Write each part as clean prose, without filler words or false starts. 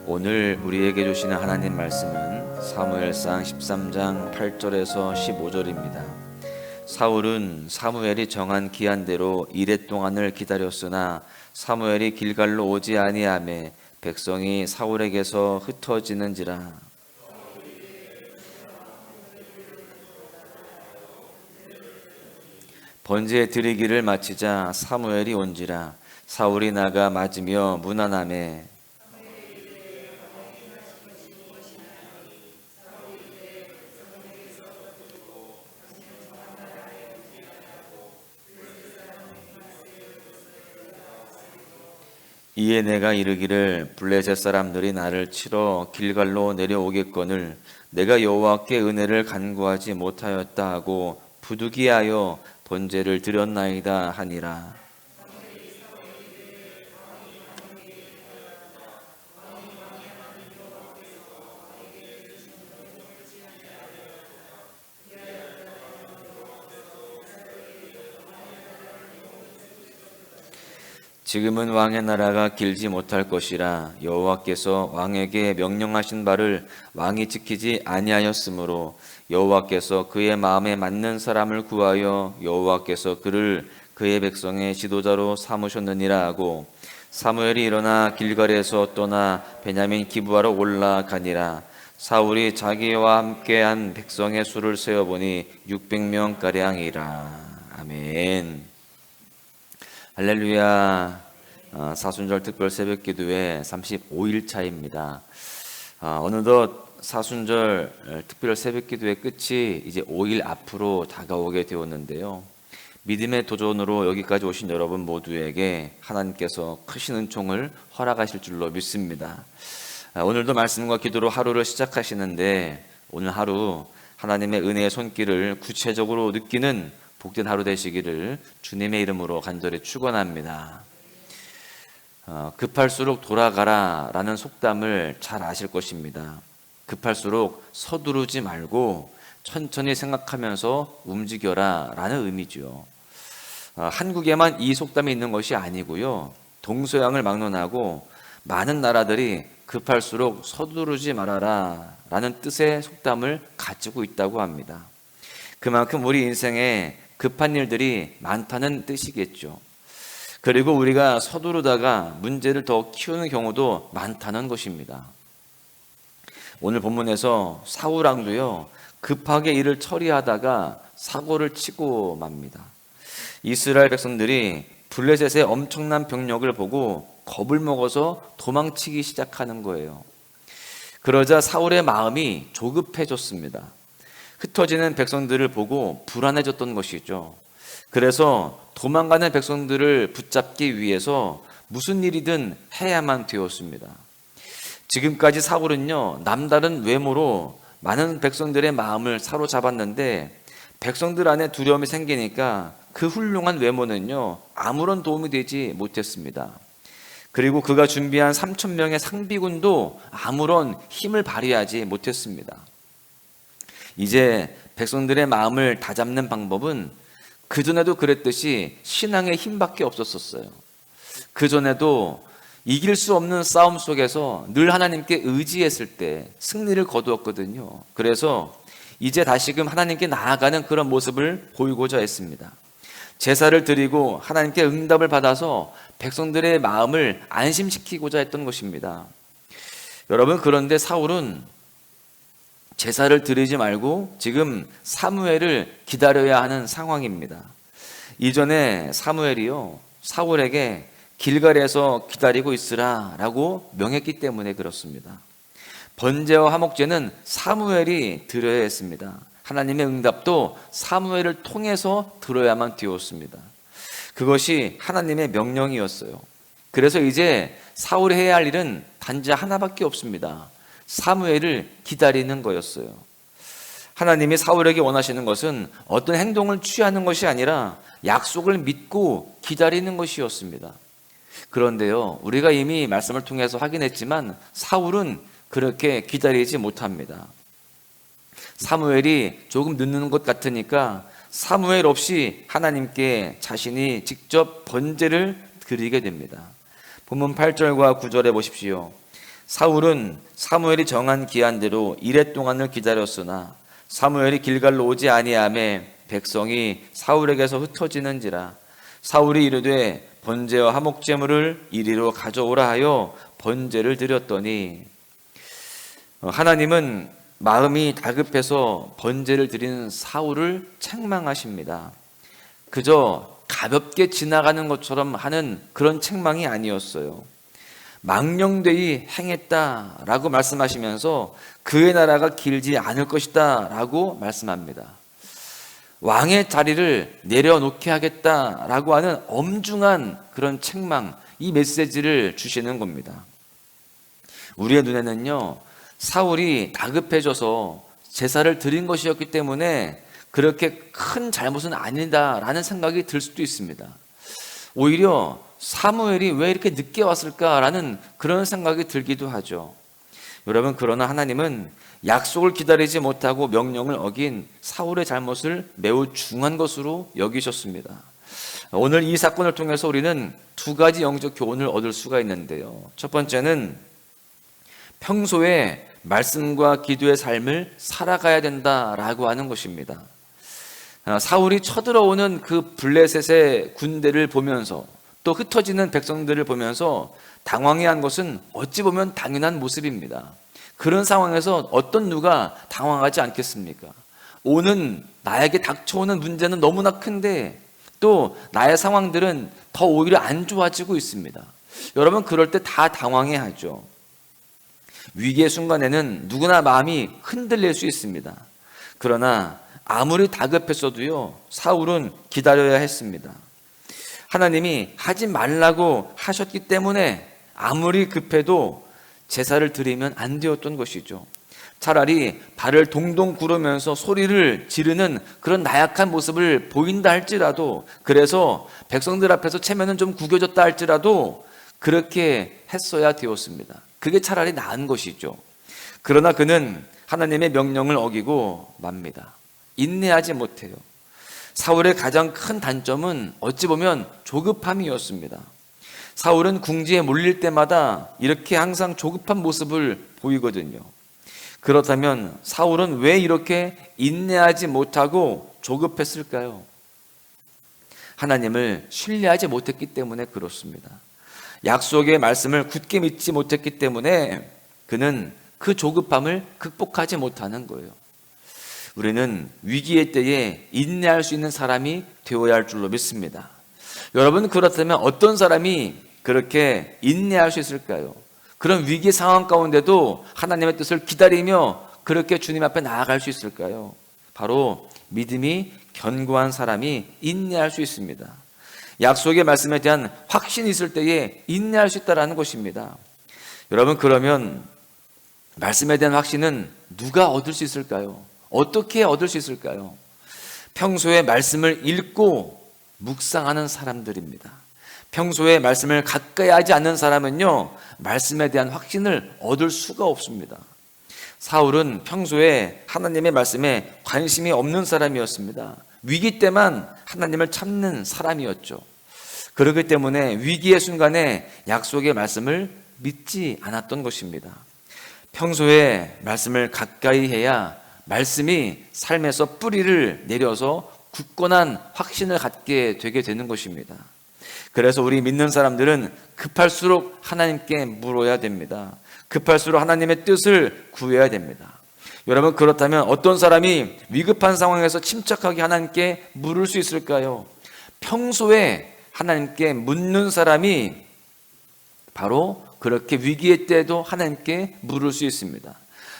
오늘 우리에게 주시는 하나님 말씀은 사무엘상 13장 8절에서 15절입니다. 사울은 사무엘이 정한 기한대로 이레 동안을 기다렸으나 사무엘이 길갈로 오지 아니하매 백성이 사울에게서 흩어지는지라. 번제 드리기를 마치자 사무엘이 온지라. 사울이 나가 맞으며 문안하매 이에 내가 이르기를 블레셋 사람들이 나를 치러 길갈로 내려오겠거늘 내가 여호와께 은혜를 간구하지 못하였다 하고 부득이하여 번제를 드렸나이다 하니라. 지금은 왕의 나라가 길지 못할 것이라. 여호와께서 왕에게 명령하신 바를 왕이 지키지 아니하였으므로 여호와께서 그의 마음에 맞는 사람을 구하여 여호와께서 그를 그의 백성의 지도자로 삼으셨느니라 하고 사무엘이 일어나 길갈에서 떠나 베냐민 기브아로 올라가니라. 사울이 자기와 함께한 백성의 수를 세어보니 600명 가량이라. 아멘. 할렐루야. 사순절 특별 새벽기도회 35일 차입니다. 어느덧 사순절 특별 새벽기도회 끝이 이제 5일 앞으로 다가오게 되었는데요. 믿음의 도전으로 여기까지 오신 여러분 모두에게 하나님께서 크신 은총을 허락하실 줄로 믿습니다. 오늘도 말씀과 기도로 하루를 시작하시는데 오늘 하루 하나님의 은혜의 손길을 구체적으로 느끼는 복된 하루 되시기를 주님의 이름으로 간절히 축원합니다. 급할수록 돌아가라 라는 속담을 잘 아실 것입니다. 급할수록 서두르지 말고 천천히 생각하면서 움직여라 라는 의미죠. 한국에만 이 속담이 있는 것이 아니고요, 동서양을 막론하고 많은 나라들이 급할수록 서두르지 말아라 라는 뜻의 속담을 가지고 있다고 합니다. 그만큼 우리 인생에 급한 일들이 많다는 뜻이겠죠. 그리고 우리가 서두르다가 문제를 더 키우는 경우도 많다는 것입니다. 오늘 본문에서 사울 왕도요, 급하게 일을 처리하다가 사고를 치고 맙니다. 이스라엘 백성들이 블레셋의 엄청난 병력을 보고 겁을 먹어서 도망치기 시작하는 거예요. 그러자 사울의 마음이 조급해졌습니다. 흩어지는 백성들을 보고 불안해졌던 것이죠. 그래서 도망가는 백성들을 붙잡기 위해서 무슨 일이든 해야만 되었습니다. 지금까지 사울은요, 남다른 외모로 많은 백성들의 마음을 사로잡았는데 백성들 안에 두려움이 생기니까 그 훌륭한 외모는요, 아무런 도움이 되지 못했습니다. 그리고 그가 준비한 3,000명의 상비군도 아무런 힘을 발휘하지 못했습니다. 이제 백성들의 마음을 다잡는 방법은 그전에도 그랬듯이 신앙의 힘밖에 없었어요. 그전에도 이길 수 없는 싸움 속에서 늘 하나님께 의지했을 때 승리를 거두었거든요. 그래서 이제 다시금 하나님께 나아가는 그런 모습을 보이고자 했습니다. 제사를 드리고 하나님께 응답을 받아서 백성들의 마음을 안심시키고자 했던 것입니다. 여러분, 그런데 사울은 제사를 드리지 말고 지금 사무엘을 기다려야 하는 상황입니다. 이전에 사무엘이요, 사울에게 길갈에서 기다리고 있으라 라고 명했기 때문에 그렇습니다. 번제와 화목제는 사무엘이 드려야 했습니다. 하나님의 응답도 사무엘을 통해서 들어야만 되었습니다. 그것이 하나님의 명령이었어요. 그래서 이제 사울이 해야 할 일은 단지 하나밖에 없습니다. 사무엘을 기다리는 거였어요. 하나님이 사울에게 원하시는 것은 어떤 행동을 취하는 것이 아니라 약속을 믿고 기다리는 것이었습니다. 그런데요, 우리가 이미 말씀을 통해서 확인했지만 사울은 그렇게 기다리지 못합니다. 사무엘이 조금 늦는 것 같으니까 사무엘 없이 하나님께 자신이 직접 번제를 드리게 됩니다. 본문 8절과 9절에 보십시오. 사울은 사무엘이 정한 기한대로 이레 동안을 기다렸으나 사무엘이 길갈로 오지 아니하매 백성이 사울에게서 흩어지는지라. 사울이 이르되 번제와 화목제물을 이리로 가져오라 하여 번제를 드렸더니, 하나님은 마음이 다급해서 번제를 드리는 사울을 책망하십니다. 그저 가볍게 지나가는 것처럼 하는 그런 책망이 아니었어요. 망령되이 행했다라고 말씀하시면서 그의 나라가 길지 않을 것이다라고 말씀합니다. 왕의 자리를 내려놓게 하겠다라고 하는 엄중한 그런 책망, 이 메시지를 주시는 겁니다. 우리의 눈에는요, 사울이 다급해져서 제사를 드린 것이었기 때문에 그렇게 큰 잘못은 아니다라는 생각이 들 수도 있습니다. 오히려 사무엘이 왜 이렇게 늦게 왔을까라는 그런 생각이 들기도 하죠. 여러분, 그러나 하나님은 약속을 기다리지 못하고 명령을 어긴 사울의 잘못을 매우 중한 것으로 여기셨습니다. 오늘 이 사건을 통해서 우리는 두 가지 영적 교훈을 얻을 수가 있는데요. 첫 번째는 평소에 말씀과 기도의 삶을 살아가야 된다라고 하는 것입니다. 사울이 쳐들어오는 그 블레셋의 군대를 보면서 또 흩어지는 백성들을 보면서 당황해한 것은 어찌 보면 당연한 모습입니다. 그런 상황에서 어떤 누가 당황하지 않겠습니까? 나에게 닥쳐오는 문제는 너무나 큰데 또 나의 상황들은 더 오히려 안 좋아지고 있습니다. 여러분, 그럴 때 다 당황해하죠. 위기의 순간에는 누구나 마음이 흔들릴 수 있습니다. 그러나 아무리 다급했어도요, 사울은 기다려야 했습니다. 하나님이 하지 말라고 하셨기 때문에 아무리 급해도 제사를 드리면 안 되었던 것이죠. 차라리 발을 동동 구르면서 소리를 지르는 그런 나약한 모습을 보인다 할지라도, 그래서 백성들 앞에서 체면은 좀 구겨졌다 할지라도 그렇게 했어야 되었습니다. 그게 차라리 나은 것이죠. 그러나 그는 하나님의 명령을 어기고 맙니다. 인내하지 못해요. 사울의 가장 큰 단점은 어찌 보면 조급함이었습니다. 사울은 궁지에 몰릴 때마다 이렇게 항상 조급한 모습을 보이거든요. 그렇다면 사울은 왜 이렇게 인내하지 못하고 조급했을까요? 하나님을 신뢰하지 못했기 때문에 그렇습니다. 약속의 말씀을 굳게 믿지 못했기 때문에 그는 그 조급함을 극복하지 못하는 거예요. 우리는 위기의 때에 인내할 수 있는 사람이 되어야 할 줄로 믿습니다. 여러분, 그렇다면 어떤 사람이 그렇게 인내할 수 있을까요? 그런 위기 상황 가운데도 하나님의 뜻을 기다리며 그렇게 주님 앞에 나아갈 수 있을까요? 바로 믿음이 견고한 사람이 인내할 수 있습니다. 약속의 말씀에 대한 확신이 있을 때에 인내할 수 있다는 것입니다. 여러분, 그러면 말씀에 대한 확신은 누가 얻을 수 있을까요? 어떻게 얻을 수 있을까요? 평소에 말씀을 읽고 묵상하는 사람들입니다. 평소에 말씀을 가까이 하지 않는 사람은요, 말씀에 대한 확신을 얻을 수가 없습니다. 사울은 평소에 하나님의 말씀에 관심이 없는 사람이었습니다. 위기 때만 하나님을 찾는 사람이었죠. 그렇기 때문에 위기의 순간에 약속의 말씀을 믿지 않았던 것입니다. 평소에 말씀을 가까이 해야 말씀이 삶에서 뿌리를 내려서 굳건한 확신을 갖게 되게 되는 것입니다. 그래서 우리 믿는 사람들은 급할수록 하나님께 물어야 됩니다. 급할수록 하나님의 뜻을 구해야 됩니다. 여러분, 그렇다면 어떤 사람이 위급한 상황에서 침착하게 하나님께 물을 수 있을까요? 평소에 하나님께 묻는 사람이 바로 그렇게 위기의 때도 하나님께 물을 수 있습니다.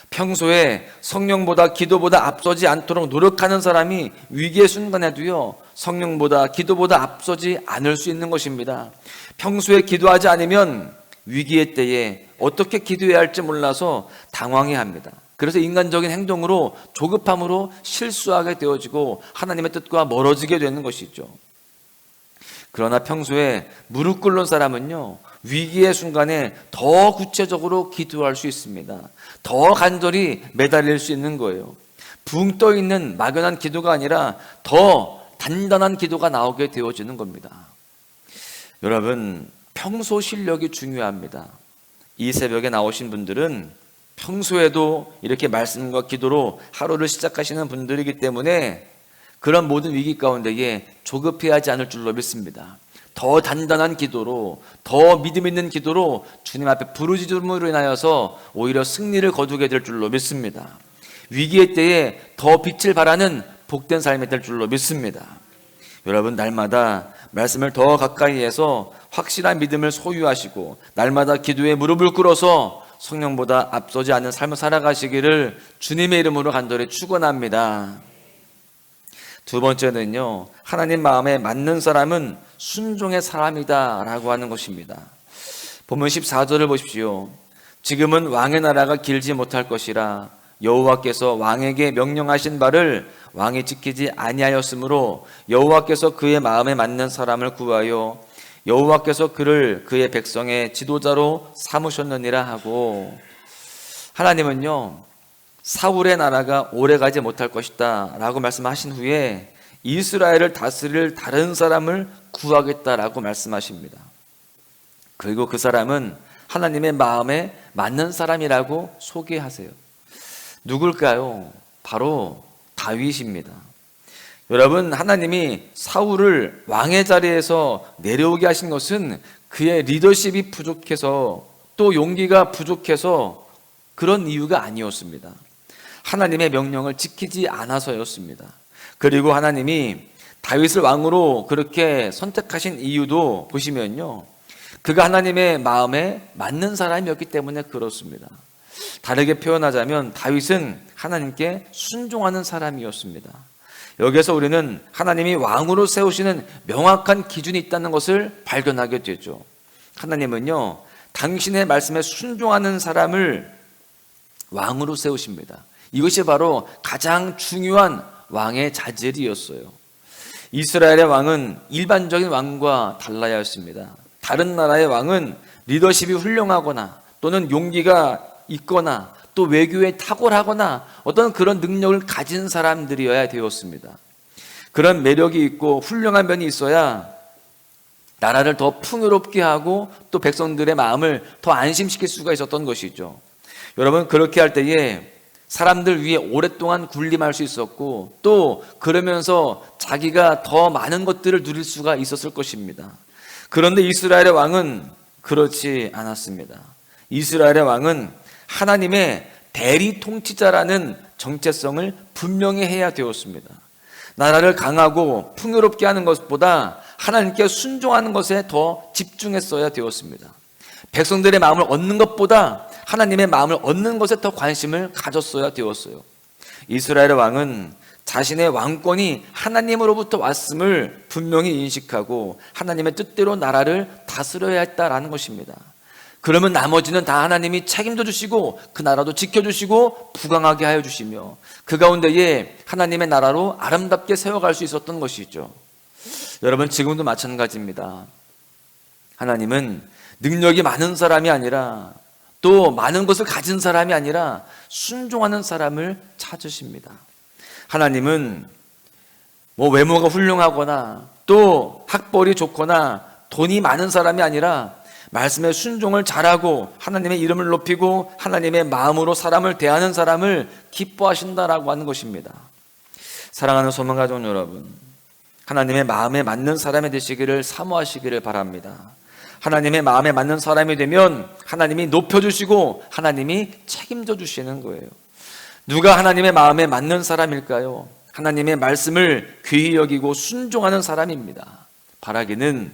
평소에 성령보다 기도보다 앞서지 않도록 노력하는 사람이 위기의 순간에도요, 성령보다 기도보다 앞서지 않을 수 있는 것입니다. 평소에 기도하지 않으면 위기의 때에 어떻게 기도해야 할지 몰라서 당황해야 합니다. 그래서 인간적인 행동으로 조급함으로 실수하게 되어지고 하나님의 뜻과 멀어지게 되는 것이죠. 그러나 평소에 무릎 꿇는 사람은요, 위기의 순간에 더 구체적으로 기도할 수 있습니다. 더 간절히 매달릴 수 있는 거예요. 붕 떠 있는 막연한 기도가 아니라 더 단단한 기도가 나오게 되어지는 겁니다. 여러분, 평소 실력이 중요합니다. 이 새벽에 나오신 분들은 평소에도 이렇게 말씀과 기도로 하루를 시작하시는 분들이기 때문에 그런 모든 위기 가운데에 조급해하지 않을 줄로 믿습니다. 더 단단한 기도로, 더 믿음 있는 기도로 주님 앞에 부르짖음으로 인하여서 오히려 승리를 거두게 될 줄로 믿습니다. 위기의 때에 더 빛을 발하는 복된 삶이 될 줄로 믿습니다. 여러분, 날마다 말씀을 더 가까이 해서 확실한 믿음을 소유하시고 날마다 기도에 무릎을 꿇어서 성령보다 앞서지 않는 삶을 살아가시기를 주님의 이름으로 간절히 축원합니다. 두 번째는요, 하나님 마음에 맞는 사람은 순종의 사람이다 라고 하는 것입니다. 본문 14절을 보십시오. 지금은 왕의 나라가 길지 못할 것이라 여호와께서 왕에게 명령하신 바를 왕이 지키지 아니하였으므로 여호와께서 그의 마음에 맞는 사람을 구하여 여호와께서 그를 그의 백성의 지도자로 삼으셨느니라 하고, 하나님은요 사울의 나라가 오래가지 못할 것이다 라고 말씀하신 후에 이스라엘을 다스릴 다른 사람을 구하겠다라고 말씀하십니다. 그리고 그 사람은 하나님의 마음에 맞는 사람이라고 소개하세요. 누굴까요? 바로 다윗입니다. 여러분, 하나님이 사울을 왕의 자리에서 내려오게 하신 것은 그의 리더십이 부족해서 또 용기가 부족해서 그런 이유가 아니었습니다. 하나님의 명령을 지키지 않아서였습니다. 그리고 하나님이 다윗을 왕으로 그렇게 선택하신 이유도 보시면요, 그가 하나님의 마음에 맞는 사람이었기 때문에 그렇습니다. 다르게 표현하자면 다윗은 하나님께 순종하는 사람이었습니다. 여기에서 우리는 하나님이 왕으로 세우시는 명확한 기준이 있다는 것을 발견하게 되죠. 하나님은요, 당신의 말씀에 순종하는 사람을 왕으로 세우십니다. 이것이 바로 가장 중요한 왕의 자질이었어요. 이스라엘의 왕은 일반적인 왕과 달라야 했습니다. 다른 나라의 왕은 리더십이 훌륭하거나 또는 용기가 있거나 또 외교에 탁월하거나 어떤 그런 능력을 가진 사람들이어야 되었습니다. 그런 매력이 있고 훌륭한 면이 있어야 나라를 더 풍요롭게 하고 또 백성들의 마음을 더 안심시킬 수가 있었던 것이죠. 여러분, 그렇게 할 때에 사람들 위에 오랫동안 군림할 수 있었고 또 그러면서 자기가 더 많은 것들을 누릴 수가 있었을 것입니다. 그런데 이스라엘의 왕은 그렇지 않았습니다. 이스라엘의 왕은 하나님의 대리 통치자라는 정체성을 분명히 해야 되었습니다. 나라를 강하고 풍요롭게 하는 것보다 하나님께 순종하는 것에 더 집중했어야 되었습니다. 백성들의 마음을 얻는 것보다 하나님의 마음을 얻는 것에 더 관심을 가졌어야 되었어요. 이스라엘의 왕은 자신의 왕권이 하나님으로부터 왔음을 분명히 인식하고 하나님의 뜻대로 나라를 다스려야 했다라는 것입니다. 그러면 나머지는 다 하나님이 책임져 주시고 그 나라도 지켜주시고 부강하게 하여 주시며 그 가운데에 하나님의 나라로 아름답게 세워갈 수 있었던 것이죠. 여러분, 지금도 마찬가지입니다. 하나님은 능력이 많은 사람이 아니라 또 많은 것을 가진 사람이 아니라 순종하는 사람을 찾으십니다. 하나님은 외모가 훌륭하거나 또 학벌이 좋거나 돈이 많은 사람이 아니라 말씀에 순종을 잘하고 하나님의 이름을 높이고 하나님의 마음으로 사람을 대하는 사람을 기뻐하신다라고 하는 것입니다. 사랑하는 소망가족 여러분, 하나님의 마음에 맞는 사람이 되시기를 사모하시기를 바랍니다. 하나님의 마음에 맞는 사람이 되면 하나님이 높여주시고 하나님이 책임져 주시는 거예요. 누가 하나님의 마음에 맞는 사람일까요? 하나님의 말씀을 귀히 여기고 순종하는 사람입니다. 바라기는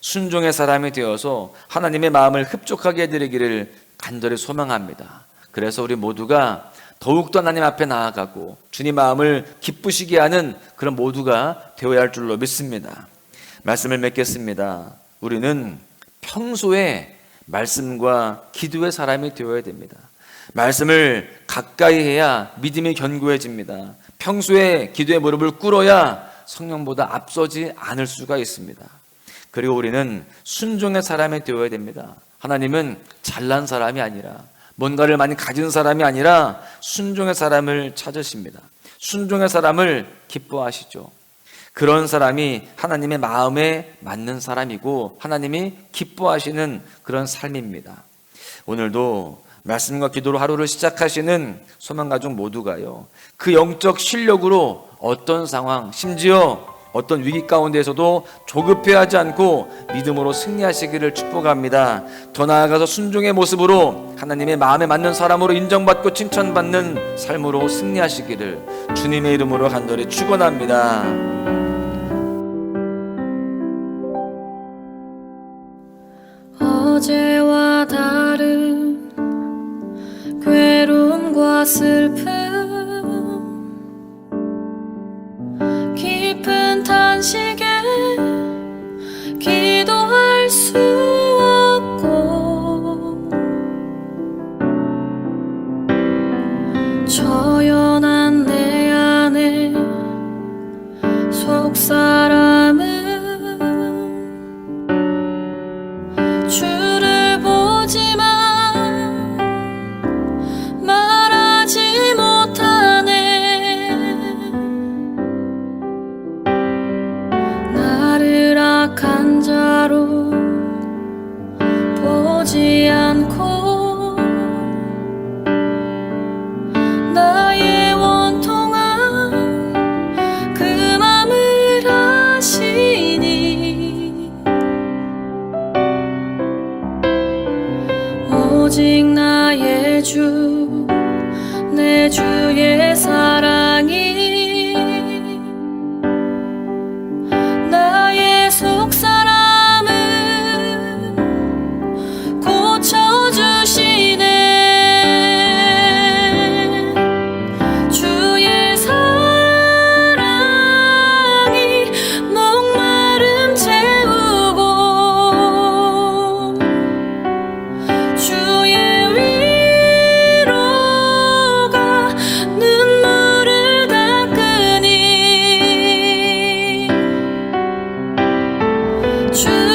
순종의 사람이 되어서 하나님의 마음을 흡족하게 해드리기를 간절히 소망합니다. 그래서 우리 모두가 더욱더 하나님 앞에 나아가고 주님 마음을 기쁘시게 하는 그런 모두가 되어야 할 줄로 믿습니다. 말씀을 맺겠습니다. 우리는 평소에 말씀과 기도의 사람이 되어야 됩니다. 말씀을 가까이 해야 믿음이 견고해집니다. 평소에 기도의 무릎을 꿇어야 성령보다 앞서지 않을 수가 있습니다. 그리고 우리는 순종의 사람이 되어야 됩니다. 하나님은 잘난 사람이 아니라 뭔가를 많이 가진 사람이 아니라 순종의 사람을 찾으십니다. 순종의 사람을 기뻐하시죠. 그런 사람이 하나님의 마음에 맞는 사람이고 하나님이 기뻐하시는 그런 삶입니다. 오늘도 말씀과 기도로 하루를 시작하시는 소망가족 모두가요, 그 영적 실력으로 어떤 상황, 심지어 어떤 위기 가운데에서도 조급해하지 않고 믿음으로 승리하시기를 축복합니다. 더 나아가서 순종의 모습으로 하나님의 마음에 맞는 사람으로 인정받고 칭찬받는 삶으로 승리하시기를 주님의 이름으로 간절히 축원합니다. 어제와 다른 괴로움과 슬픔, 깊은 탄식에 기도할 수 없고, 처연한 내 안에 속사람은 주를 보지만 말하지 못하네. 나를 악한 자로 보지 않고 나의 원통한 그 맘을 아시니, 오직 나의 주, 내 주의 사랑이 나의 속사람을 고쳐주시네. 주의 사랑이 목마름 채우고 주의 위로가 눈물을 닦으니, 주